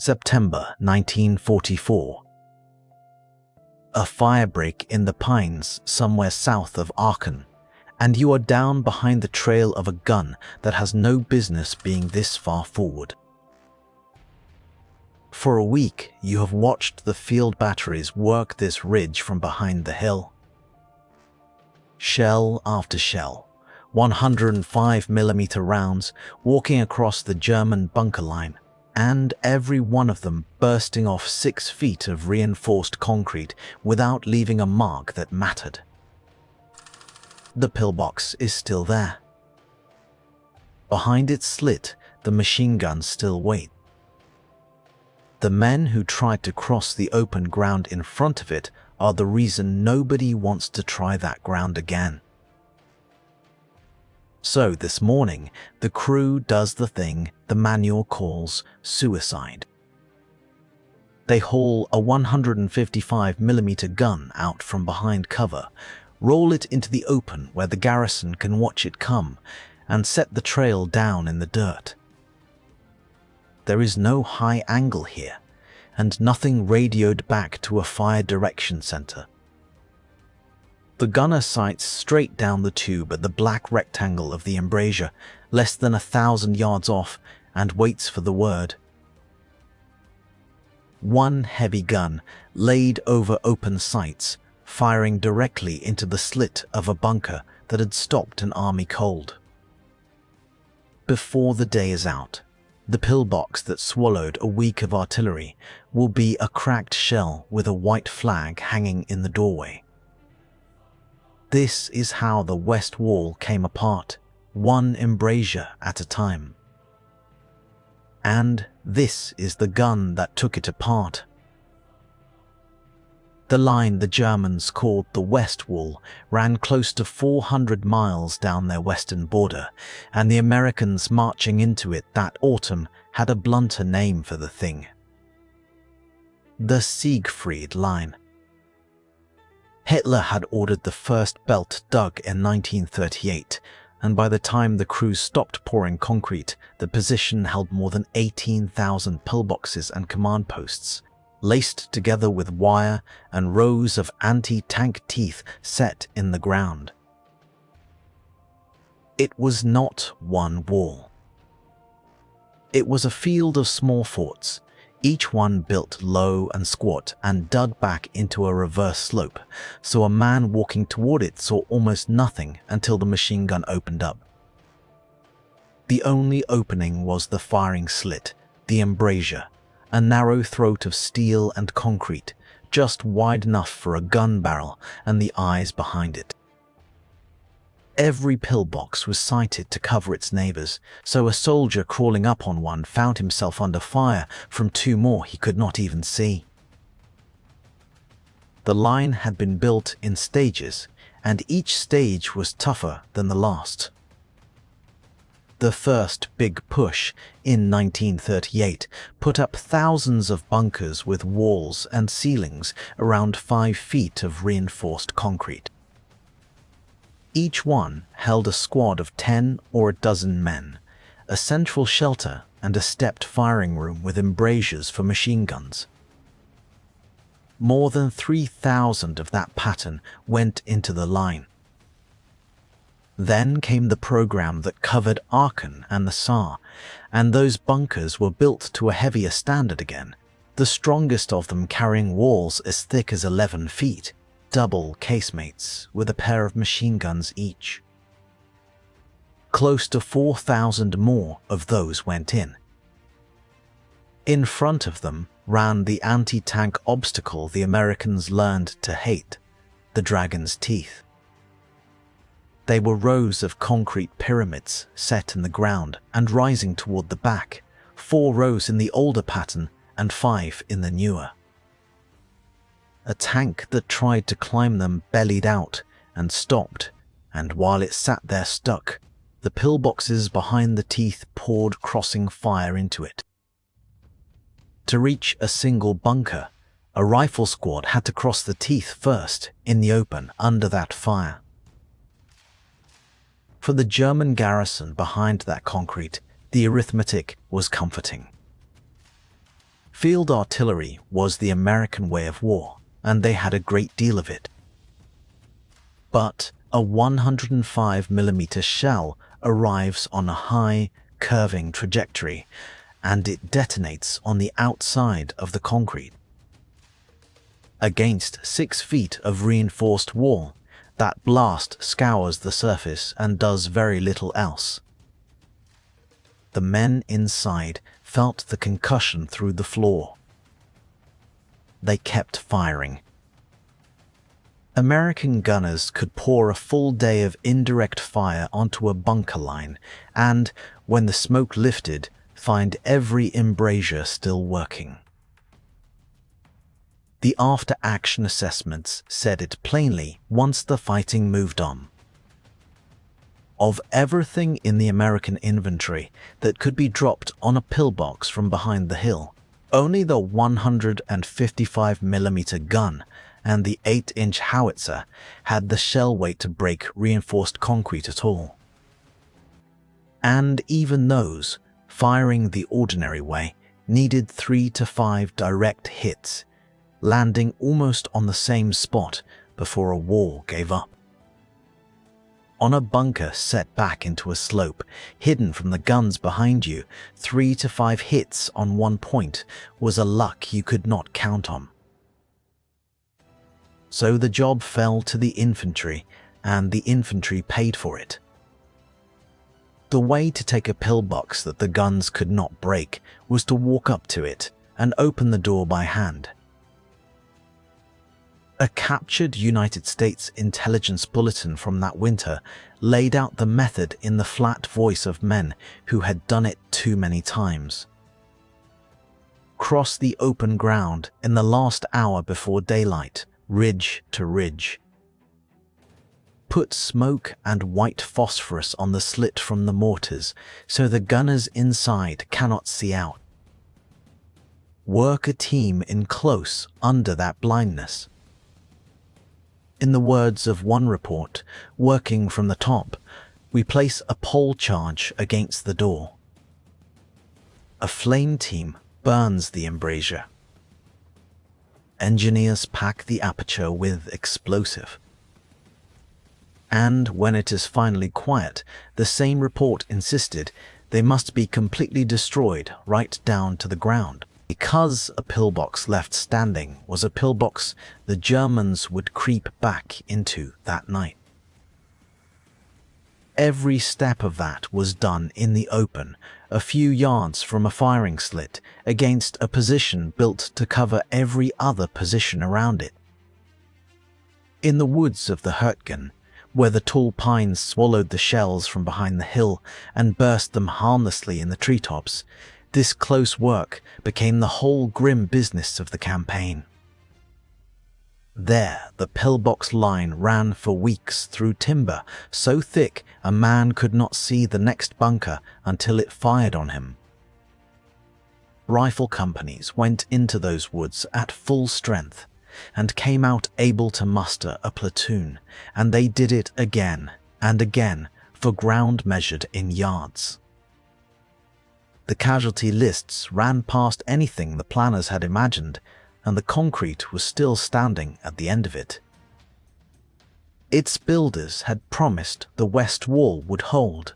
September 1944. A firebreak in the pines somewhere south of Aachen, and you are down behind the trail of a gun that has no business being this far forward. For a week, you have watched the field batteries work this ridge from behind the hill. Shell after shell, 105mm rounds walking across the German bunker line, and every one of them bursting off 6 feet of reinforced concrete without leaving a mark that mattered. The pillbox is still there. Behind its slit, the machine guns still wait. The men who tried to cross the open ground in front of it are the reason nobody wants to try that ground again. So this morning, the crew does the thing the manual calls suicide. They haul a 155mm gun out from behind cover, roll it into the open where the garrison can watch it come, and set the trail down in the dirt. There is no high angle here, and nothing radioed back to a fire direction center. The gunner sights straight down the tube at the black rectangle of the embrasure, less than 1,000 yards off, and waits for the word. One heavy gun laid over open sights, firing directly into the slit of a bunker that had stopped an army cold. Before the day is out, the pillbox that swallowed a week of artillery will be a cracked shell with a white flag hanging in the doorway. This is how the west wall came apart, one embrasure at a time. And this is the gun that took it apart. The line the Germans called the West Wall ran close to 400 miles down their western border, and the Americans marching into it that autumn had a blunter name for the thing: the Siegfried line. Hitler had ordered the first belt dug in 1938, and by the time the crew stopped pouring concrete, the position held more than 18,000 pillboxes and command posts, laced together with wire and rows of anti-tank teeth set in the ground. It was not one wall. It was a field of small forts, each one built low and squat and dug back into a reverse slope, so a man walking toward it saw almost nothing until the machine gun opened up. The only opening was the firing slit, the embrasure, a narrow throat of steel and concrete, just wide enough for a gun barrel and the eyes behind it. Every pillbox was sighted to cover its neighbors, so a soldier crawling up on one found himself under fire from 2 more he could not even see. The line had been built in stages, and each stage was tougher than the last. The first big push, in 1938, put up thousands of bunkers with walls and ceilings around 5 feet of reinforced concrete. Each one held a squad of 10 or a dozen men, a central shelter and a stepped firing room with embrasures for machine guns. More than 3,000 of that pattern went into the line. Then came the program that covered Aachen and the Saar, and those bunkers were built to a heavier standard again, the strongest of them carrying walls as thick as 11 feet, double casemates with a pair of machine guns each. Close to 4,000 more of those went in. In front of them ran the anti-tank obstacle the Americans learned to hate, the Dragon's Teeth. They were rows of concrete pyramids set in the ground and rising toward the back, 4 rows in the older pattern and 5 in the newer. A tank that tried to climb them bellied out and stopped, and while it sat there stuck, the pillboxes behind the teeth poured crossing fire into it. To reach a single bunker, a rifle squad had to cross the teeth first in the open under that fire. For the German garrison behind that concrete, the arithmetic was comforting. Field artillery was the American way of war, and they had a great deal of it. But a 105mm shell arrives on a high, curving trajectory, and it detonates on the outside of the concrete. Against 6 feet of reinforced wall, that blast scours the surface and does very little else. The men inside felt the concussion through the floor. They kept firing. American gunners could pour a full day of indirect fire onto a bunker line and, when the smoke lifted, find every embrasure still working. The after-action assessments said it plainly once the fighting moved on. Of everything in the American inventory that could be dropped on a pillbox from behind the hill, only the 155mm gun and the 8-inch howitzer had the shell weight to break reinforced concrete at all. And even those, firing the ordinary way, needed 3 to 5 direct hits, landing almost on the same spot before a wall gave up. On a bunker set back into a slope, hidden from the guns behind you, 3 to 5 hits on one point was a luck you could not count on. So the job fell to the infantry, and the infantry paid for it. The way to take a pillbox that the guns could not break was to walk up to it and open the door by hand. A captured United States intelligence bulletin from that winter laid out the method in the flat voice of men who had done it too many times. Cross the open ground in the last hour before daylight, ridge to ridge. Put smoke and white phosphorus on the slit from the mortars so the gunners inside cannot see out. Work a team in close under that blindness. In the words of one report, working from the top, we place a pole charge against the door. A flame team burns the embrasure. Engineers pack the aperture with explosive. And when it is finally quiet, the same report insisted they must be completely destroyed right down to the ground. Because a pillbox left standing was a pillbox the Germans would creep back into that night. Every step of that was done in the open, a few yards from a firing slit, against a position built to cover every other position around it. In the woods of the Hurtgen, where the tall pines swallowed the shells from behind the hill and burst them harmlessly in the treetops, this close work became the whole grim business of the campaign. There, the pillbox line ran for weeks through timber so thick a man could not see the next bunker until it fired on him. Rifle companies went into those woods at full strength and came out able to muster a platoon, and they did it again and again for ground measured in yards. The casualty lists ran past anything the planners had imagined, and the concrete was still standing at the end of it. Its builders had promised the west wall would hold.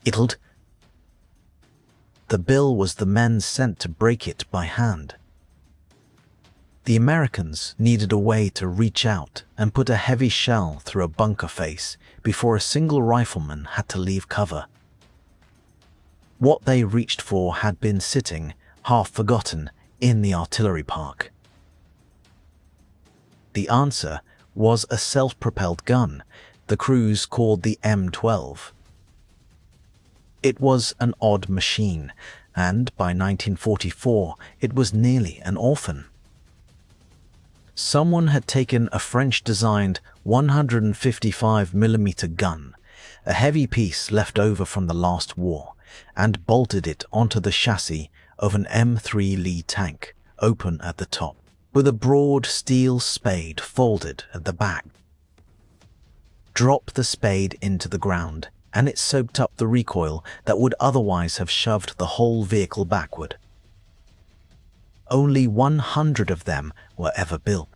It'll. The bill was the men sent to break it by hand. The Americans needed a way to reach out and put a heavy shell through a bunker face before a single rifleman had to leave cover. What they reached for had been sitting, half forgotten, in the artillery park. The answer was a self-propelled gun the crews called the M12. It was an odd machine, and by 1944 it was nearly an orphan. Someone had taken a French-designed 155mm gun, a heavy piece left over from the last war, and bolted it onto the chassis of an M3 Lee tank, open at the top, with a broad steel spade folded at the back. Drop the spade into the ground, and it soaked up the recoil that would otherwise have shoved the whole vehicle backward. Only 100 of them were ever built.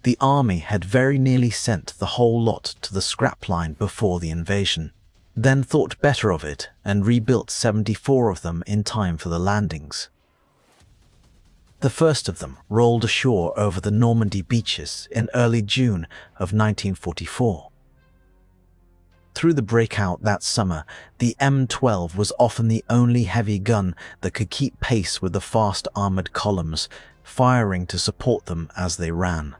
The army had very nearly sent the whole lot to the scrap line before the invasion, then thought better of it and rebuilt 74 of them in time for the landings. The first of them rolled ashore over the Normandy beaches in early June of 1944. Through the breakout that summer, the M12 was often the only heavy gun that could keep pace with the fast armored columns, firing to support them as they ran.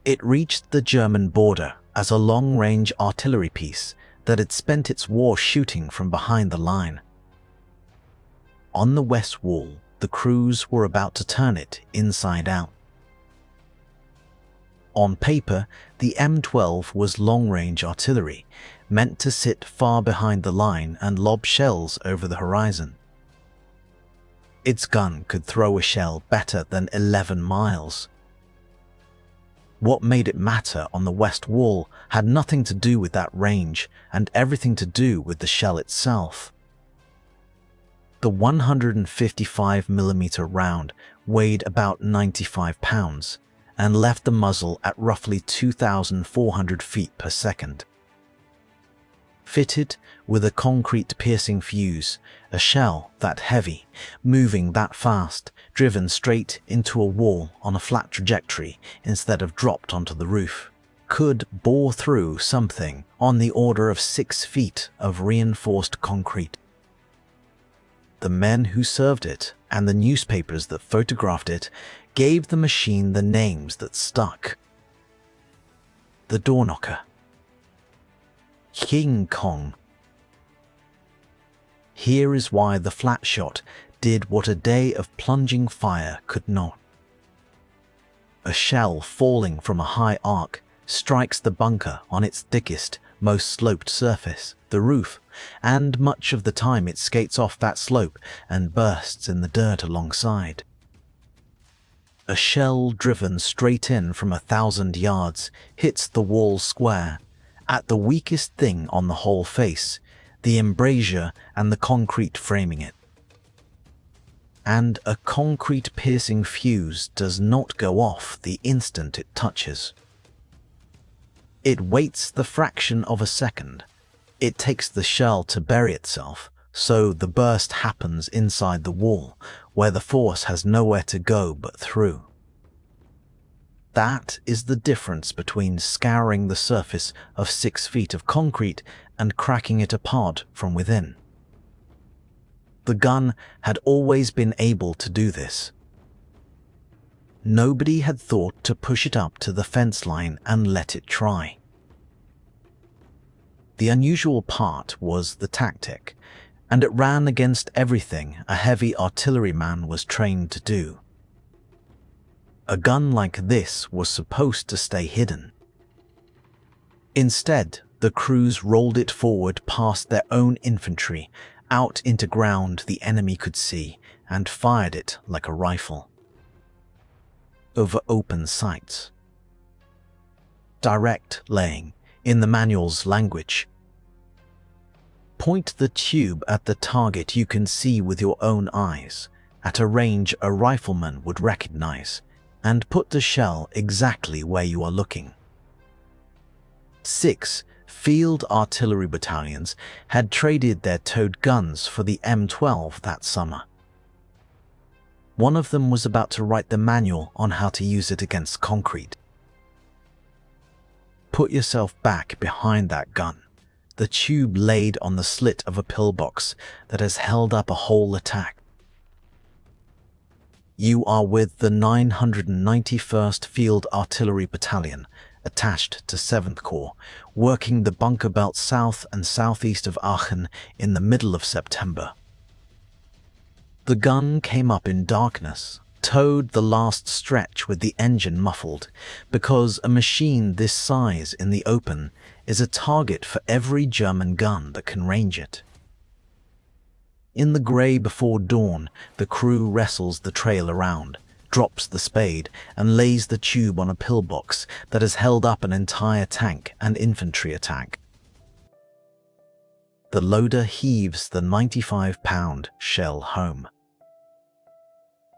It reached the German border as a long-range artillery piece that had spent its war shooting from behind the line. On the west wall, the crews were about to turn it inside out. On paper, the M12 was long-range artillery, meant to sit far behind the line and lob shells over the horizon. Its gun could throw a shell better than 11 miles. What made it matter on the west wall had nothing to do with that range and everything to do with the shell itself. The 155mm round weighed about 95 pounds and left the muzzle at roughly 2,400 feet per second. Fitted with a concrete piercing fuse, a shell that heavy, moving that fast, driven straight into a wall on a flat trajectory instead of dropped onto the roof, could bore through something on the order of 6 feet of reinforced concrete. The men who served it and the newspapers that photographed it gave the machine the names that stuck. The Doorknocker, King Kong. Here is why the flat shot did what a day of plunging fire could not. A shell falling from a high arc strikes the bunker on its thickest, most sloped surface, the roof, and much of the time it skates off that slope and bursts in the dirt alongside. A shell driven straight in from 1,000 yards hits the wall square, at the weakest thing on the whole face, the embrasure and the concrete framing it. And a concrete piercing fuse does not go off the instant it touches. It waits the fraction of a second. It takes the shell to bury itself, so the burst happens inside the wall, where the force has nowhere to go but through. That is the difference between scouring the surface of 6 feet of concrete and cracking it apart from within. The gun had always been able to do this. Nobody had thought to push it up to the fence line and let it try. The unusual part was the tactic, and it ran against everything a heavy artilleryman was trained to do. A gun like this was supposed to stay hidden. Instead, the crews rolled it forward past their own infantry, out into ground the enemy could see, and fired it like a rifle. Over open sights. Direct laying, in the manual's language. Point the tube at the target you can see with your own eyes, at a range a rifleman would recognize, and put the shell exactly where you are looking. 6 field artillery battalions had traded their towed guns for the M12 that summer. One of them was about to write the manual on how to use it against concrete. Put yourself back behind that gun, the tube laid on the slit of a pillbox that has held up a whole attack. You are with the 991st Field Artillery Battalion, attached to 7th Corps, working the bunker belt south and southeast of Aachen in the middle of September. The gun came up in darkness, towed the last stretch with the engine muffled, because a machine this size in the open is a target for every German gun that can range it. In the grey before dawn, the crew wrestles the trail around, drops the spade, and lays the tube on a pillbox that has held up an entire tank and infantry attack. The loader heaves the 95-pound shell home.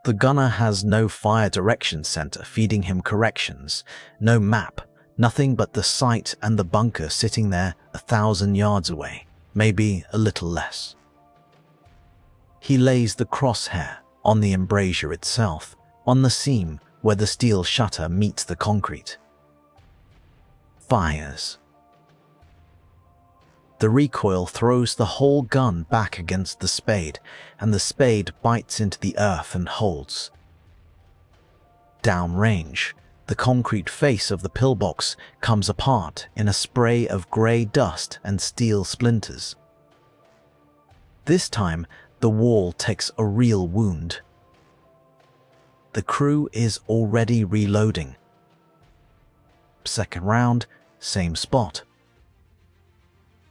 The gunner has no fire direction center feeding him corrections, no map, nothing but the sight and the bunker sitting there 1,000 yards away, maybe a little less. He lays the crosshair on the embrasure itself, on the seam where the steel shutter meets the concrete. Fires. The recoil throws the whole gun back against the spade, and the spade bites into the earth and holds. Downrange, the concrete face of the pillbox comes apart in a spray of grey dust and steel splinters. This time, the wall takes a real wound. The crew is already reloading. Second round, same spot.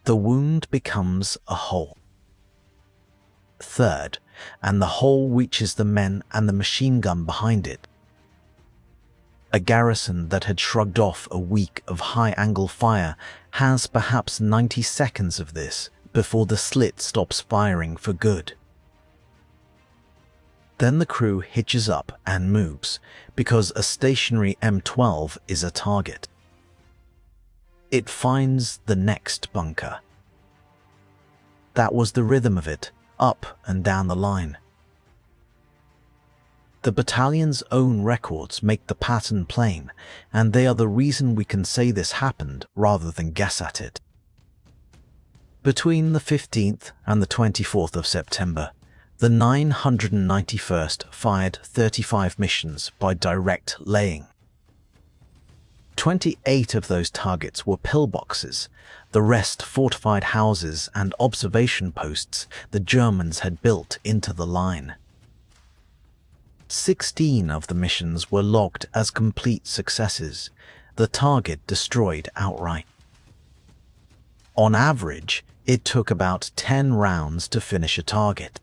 The wound becomes a hole. Third, and the hole reaches the men and the machine gun behind it. A garrison that had shrugged off a week of high-angle fire has perhaps 90 seconds of this before the slit stops firing for good. Then the crew hitches up and moves, because a stationary M12 is a target. It finds the next bunker. That was the rhythm of it, up and down the line. The battalion's own records make the pattern plain, and they are the reason we can say this happened rather than guess at it. Between the 15th and the 24th of September, the 991st fired 35 missions by direct laying. 28 of those targets were pillboxes, the rest fortified houses and observation posts the Germans had built into the line. 16 of the missions were logged as complete successes, the target destroyed outright. On average, it took about 10 rounds to finish a target.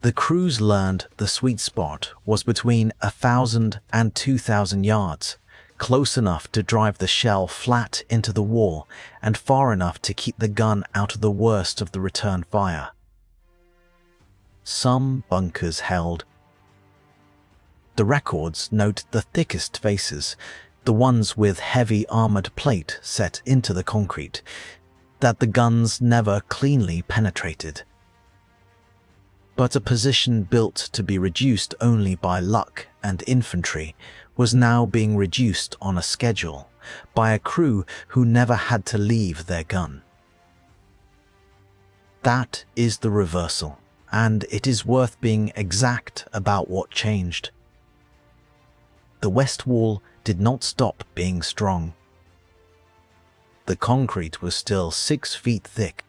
The crews learned the sweet spot was between 1,000 and 2,000 yards, close enough to drive the shell flat into the wall and far enough to keep the gun out of the worst of the return fire. Some bunkers held. The records note the thickest faces, the ones with heavy armored plate set into the concrete, that the guns never cleanly penetrated. But a position built to be reduced only by luck and infantry was now being reduced on a schedule by a crew who never had to leave their gun. That is the reversal, and it is worth being exact about what changed. The west wall did not stop being strong. The concrete was still 6 feet thick.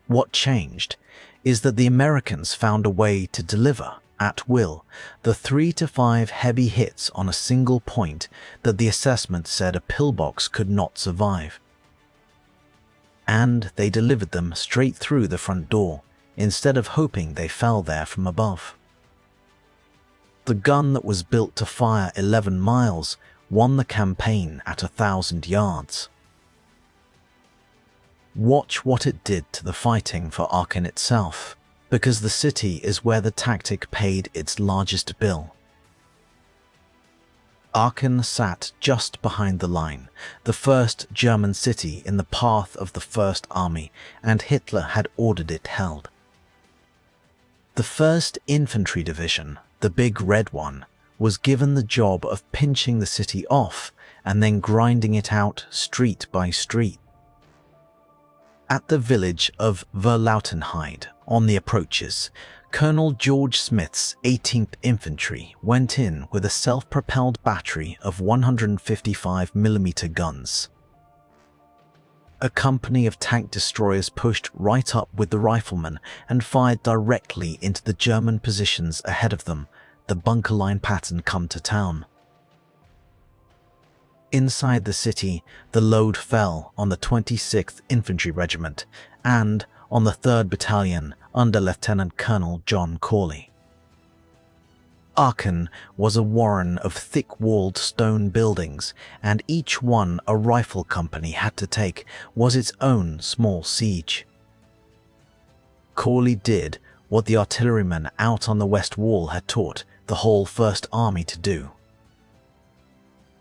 What changed is that the Americans found a way to deliver, at will, the 3 to 5 heavy hits on a single point that the assessment said a pillbox could not survive. And they delivered them straight through the front door, instead of hoping they fell there from above. The gun that was built to fire 11 miles won the campaign at 1,000 yards. Watch what it did to the fighting for Aachen itself, because the city is where the tactic paid its largest bill. Aachen sat just behind the line, the first German city in the path of the First Army, and Hitler had ordered it held. The 1st Infantry Division, the big red one, was given the job of pinching the city off and then grinding it out street by street. At the village of Verlautenheide, on the approaches, Colonel George Smith's 18th Infantry went in with a self-propelled battery of 155mm guns. A company of tank destroyers pushed right up with the riflemen and fired directly into the German positions ahead of them, the bunker line pattern come to town. Inside the city, the load fell on the 26th Infantry Regiment and on the 3rd Battalion under Lieutenant Colonel John Corley. Aachen was a warren of thick-walled stone buildings, and each one a rifle company had to take was its own small siege. Corley did what the artillerymen out on the west wall had taught the whole First Army to do.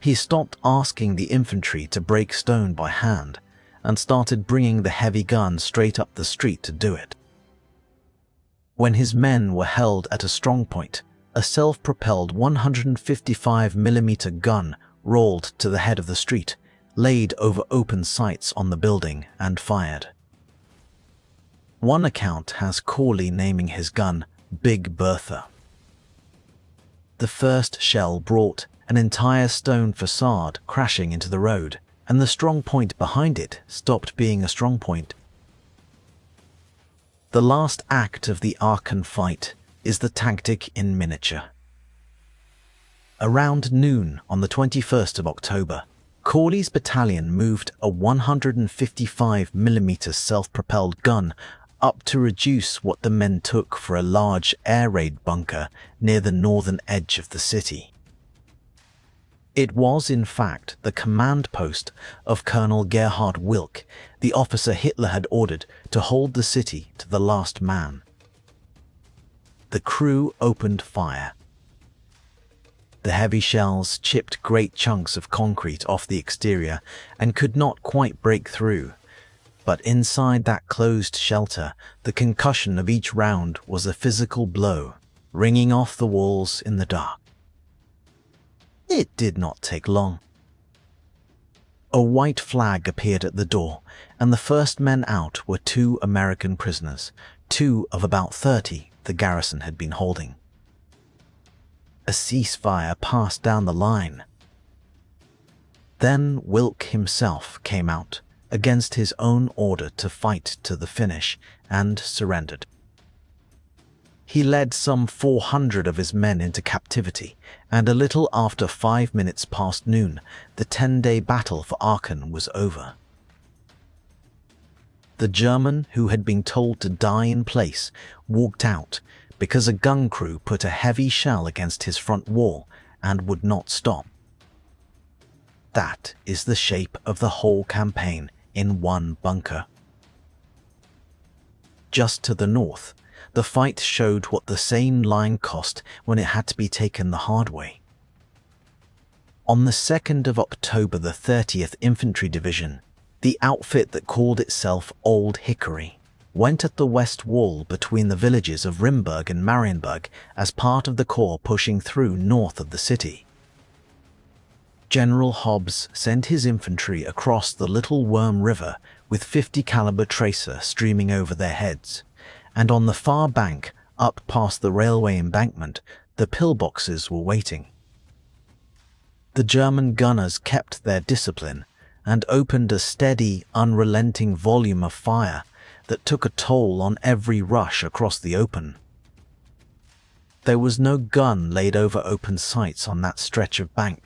He stopped asking the infantry to break stone by hand and started bringing the heavy guns straight up the street to do it. When his men were held at a strong point, a self-propelled 155mm gun rolled to the head of the street, laid over open sights on the building, and fired. One account has Corley naming his gun Big Bertha. The first shell brought an entire stone facade crashing into the road, and the strong point behind it stopped being a strong point. The last act of the Aachen fight is the tactic in miniature. Around noon on the 21st of October, Corley's battalion moved a 155mm self-propelled gun up to reduce what the men took for a large air raid bunker near the northern edge of the city. It was, in fact, the command post of Colonel Gerhard Wilk, the officer Hitler had ordered to hold the city to the last man. The crew opened fire. The heavy shells chipped great chunks of concrete off the exterior and could not quite break through. But inside that closed shelter, the concussion of each round was a physical blow, ringing off the walls in the dark. It did not take long. A white flag appeared at the door, and the first men out were 2 American prisoners, 2 of about 30 the garrison had been holding. A ceasefire passed down the line. Then Wilk himself came out, against his own order to fight to the finish, and surrendered. He led some 400 of his men into captivity, and a little after 5 minutes past noon, the 10-day battle for Aachen was over. The German, who had been told to die in place, walked out because a gun crew put a heavy shell against his front wall and would not stop. That is the shape of the whole campaign in one bunker. Just to the north, the fight showed what the same line cost when it had to be taken the hard way. On the 2nd of October, the 30th Infantry Division, the outfit that called itself Old Hickory, went at the west wall between the villages of Rimberg and Marienburg as part of the corps pushing through north of the city. General Hobbs sent his infantry across the Little Worm River with 50 caliber tracer streaming over their heads, and on the far bank, up past the railway embankment, the pillboxes were waiting. The German gunners kept their discipline and opened a steady, unrelenting volume of fire that took a toll on every rush across the open. There was no gun laid over open sights on that stretch of bank.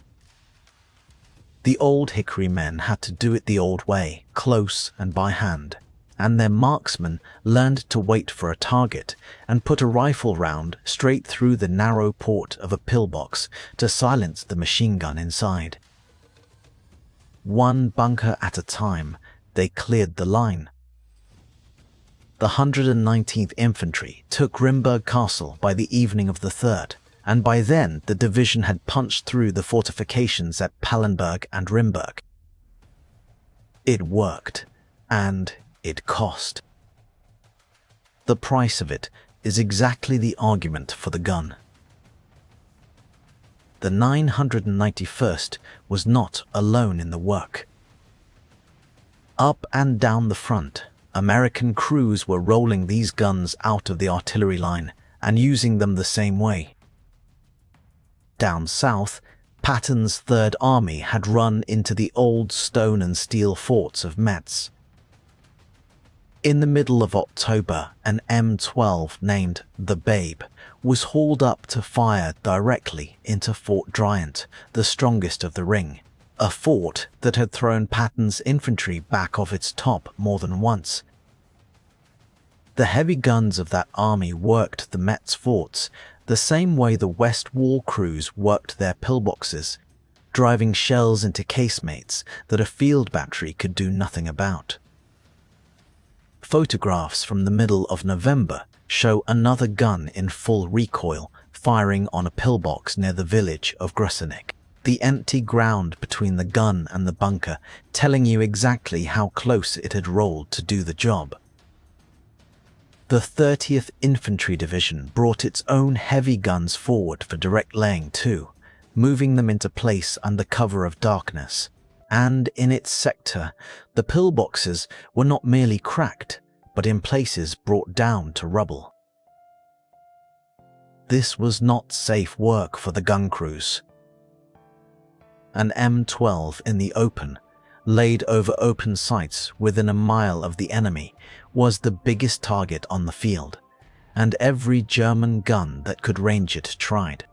The Old Hickory men had to do it the old way, close and by hand, and their marksmen learned to wait for a target and put a rifle round straight through the narrow port of a pillbox to silence the machine gun inside. One bunker at a time, they cleared the line. The 119th Infantry took Rimberg Castle by the evening of the 3rd, and by then the division had punched through the fortifications at Pallenberg and Rimberg. It worked, and it cost. The price of it is exactly the argument for the gun. The 991st was not alone in the work. Up and down the front, American crews were rolling these guns out of the artillery line and using them the same way. Down south, Patton's Third Army had run into the old stone and steel forts of Metz. In the middle of October, an M12 named the Babe was hauled up to fire directly into Fort Driant, the strongest of the ring, a fort that had thrown Patton's infantry back off its top more than once. The heavy guns of that army worked the Metz forts the same way the West Wall crews worked their pillboxes, driving shells into casemates that a field battery could do nothing about. Photographs from the middle of November show another gun in full recoil firing on a pillbox near the village of Grusenick. The empty ground between the gun and the bunker telling you exactly how close it had rolled to do the job. The 30th Infantry Division brought its own heavy guns forward for direct laying too, moving them into place under cover of darkness. And in its sector, the pillboxes were not merely cracked, but in places brought down to rubble. This was not safe work for the gun crews. An M12 in the open, laid over open sights within a mile of the enemy, was the biggest target on the field, and every German gun that could range it tried.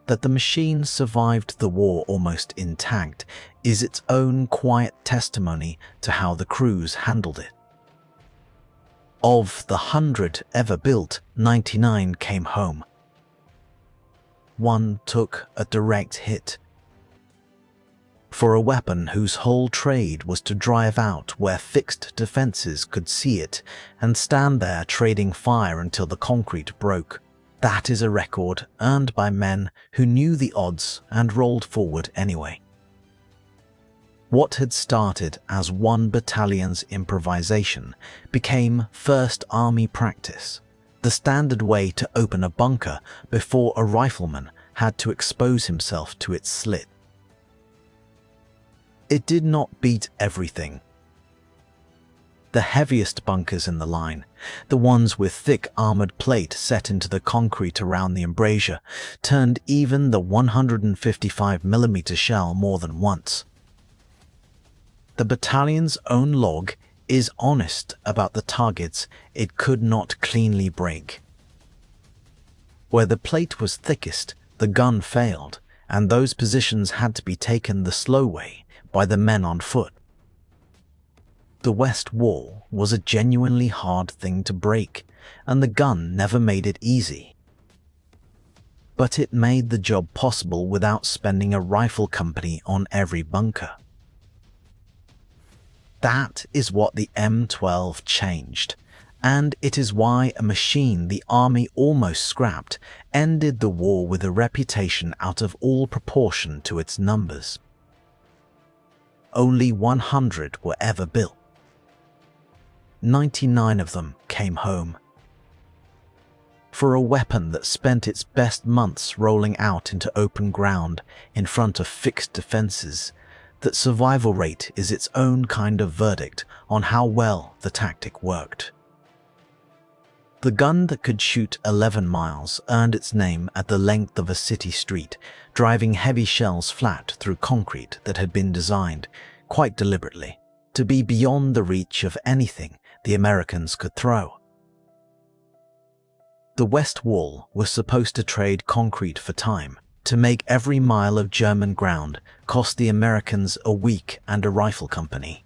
That the machine survived the war almost intact is its own quiet testimony to how the crews handled it. Of the 100 ever built, 99 came home. One took a direct hit. For a weapon whose whole trade was to drive out where fixed defenses could see it and stand there trading fire until the concrete broke, that is a record earned by men who knew the odds and rolled forward anyway. What had started as one battalion's improvisation became First Army practice, the standard way to open a bunker before a rifleman had to expose himself to its slit. It did not beat everything. The heaviest bunkers in the line, the ones with thick armored plate set into the concrete around the embrasure, turned even the 155mm shell more than once. The battalion's own log is honest about the targets it could not cleanly break. Where the plate was thickest, the gun failed, and those positions had to be taken the slow way by the men on foot. The west wall was a genuinely hard thing to break, and the gun never made it easy. But it made the job possible without spending a rifle company on every bunker. That is what the M12 changed, and it is why a machine the army almost scrapped ended the war with a reputation out of all proportion to its numbers. Only 100 were ever built. 99 of them came home. For a weapon that spent its best months rolling out into open ground in front of fixed defenses, that survival rate is its own kind of verdict on how well the tactic worked. The gun that could shoot 11 miles earned its name at the length of a city street, driving heavy shells flat through concrete that had been designed, quite deliberately, to be beyond the reach of anything the Americans could throw. The West Wall was supposed to trade concrete for time, to make every mile of German ground cost the Americans a week and a rifle company.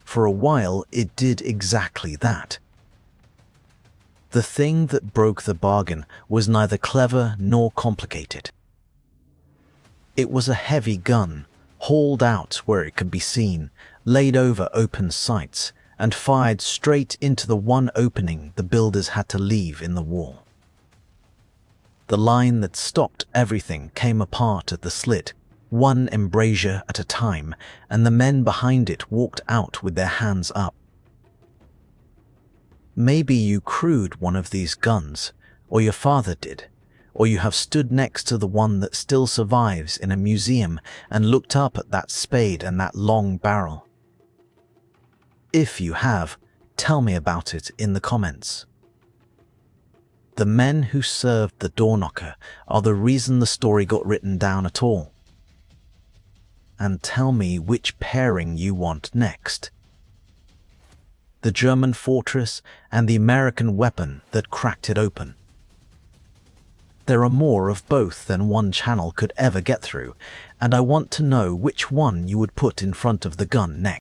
For a while, it did exactly that. The thing that broke the bargain was neither clever nor complicated. It was a heavy gun, hauled out where it could be seen, laid over open sights, and fired straight into the one opening the builders had to leave in the wall. The line that stopped everything came apart at the slit, one embrasure at a time, and the men behind it walked out with their hands up. Maybe you crewed one of these guns, or your father did, or you have stood next to the one that still survives in a museum and looked up at that spade and that long barrel. If you have, tell me about it in the comments. The men who served the Doorknocker are the reason the story got written down at all. And tell me which pairing you want next. The German fortress and the American weapon that cracked it open. There are more of both than one channel could ever get through, and I want to know which one you would put in front of the gun next.